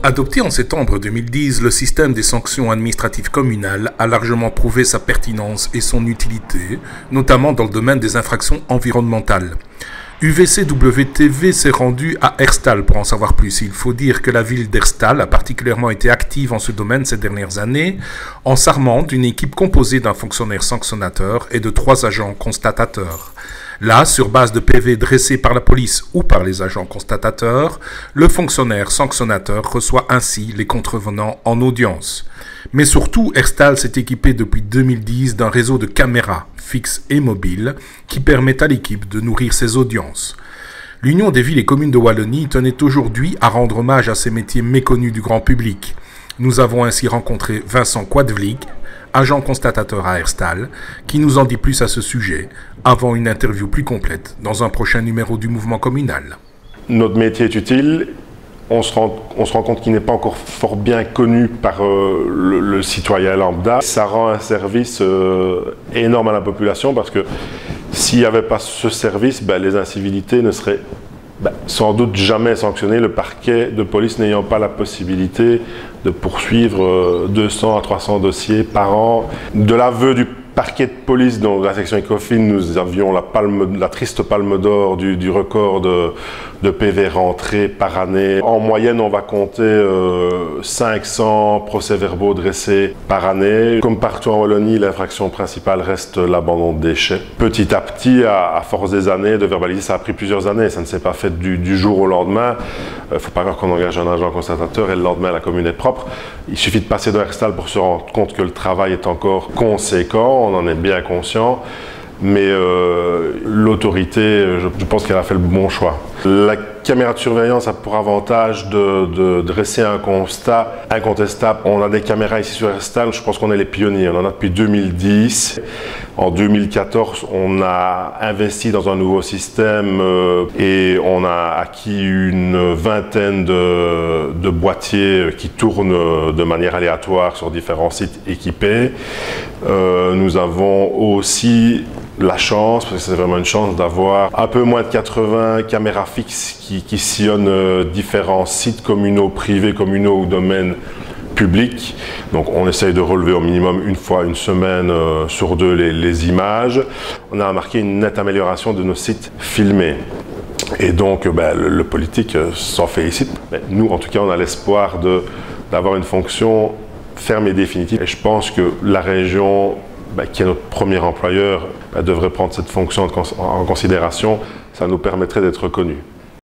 Adopté en septembre 2010, le système des sanctions administratives communales a largement prouvé sa pertinence et son utilité, notamment dans le domaine des infractions environnementales. UVCWTV s'est rendu à Herstal pour en savoir plus. Il faut dire que la ville d'Herstal a particulièrement été active en ce domaine ces dernières années, en s'armant d'une équipe composée d'un fonctionnaire sanctionnateur et de 3 agents constatateurs. Là, sur base de PV dressés par la police ou par les agents constatateurs, le fonctionnaire sanctionnateur reçoit ainsi les contrevenants en audience. Mais surtout, Herstal s'est équipé depuis 2010 d'un réseau de caméras fixes et mobiles qui permettent à l'équipe de nourrir ses audiences. L'Union des villes et communes de Wallonie tenait aujourd'hui à rendre hommage à ces métiers méconnus du grand public. Nous avons ainsi rencontré Vincent Quadvlig, agent constatateur à Herstal, qui nous en dit plus à ce sujet, avant une interview plus complète dans un prochain numéro du mouvement communal. Notre métier est utile, on se rend compte qu'il n'est pas encore fort bien connu par le citoyen lambda. Ça rend un service énorme à la population parce que s'il n'y avait pas ce service, les incivilités ne seraient sans doute jamais sanctionnées, le parquet de police n'ayant pas la possibilité de poursuivre 200 à 300 dossiers par an. De l'aveu du parquet de police, dans la section Ecofin, nous avions la triste palme d'or du record de PV rentrés par année. En moyenne, on va compter 500 procès-verbaux dressés par année. Comme partout en Wallonie, l'infraction principale reste l'abandon de déchets. Petit à petit, à force des années de verbaliser, ça a pris plusieurs années. Ça ne s'est pas fait du jour au lendemain. Il ne faut pas croire qu'on engage un agent constatateur et le lendemain, la commune est propre. Il suffit de passer dans Herstal pour se rendre compte que le travail est encore conséquent. On en est bien conscient, mais l'autorité, je pense qu'elle a fait le bon choix. La caméra de surveillance a pour avantage de dresser un constat incontestable. On a des caméras ici sur Herstal, je pense qu'on est les pionniers, on en a depuis 2010. En 2014, on a investi dans un nouveau système et on a acquis une vingtaine de boîtiers qui tournent de manière aléatoire sur différents sites équipés. Nous avons aussi la chance, parce que c'est vraiment une chance, d'avoir un peu moins de 80 caméras fixes qui sillonnent différents sites communaux, privés, communaux ou domaines publics. Donc on essaye de relever au minimum une fois une semaine sur 2 les images. On a remarqué une nette amélioration de nos sites filmés. Et donc le politique s'en félicite. Mais nous, en tout cas, on a l'espoir d'avoir une fonction ferme et définitive. Et je pense que la région, qui est notre premier employeur, devrait prendre cette fonction en considération. Ça nous permettrait d'être reconnus.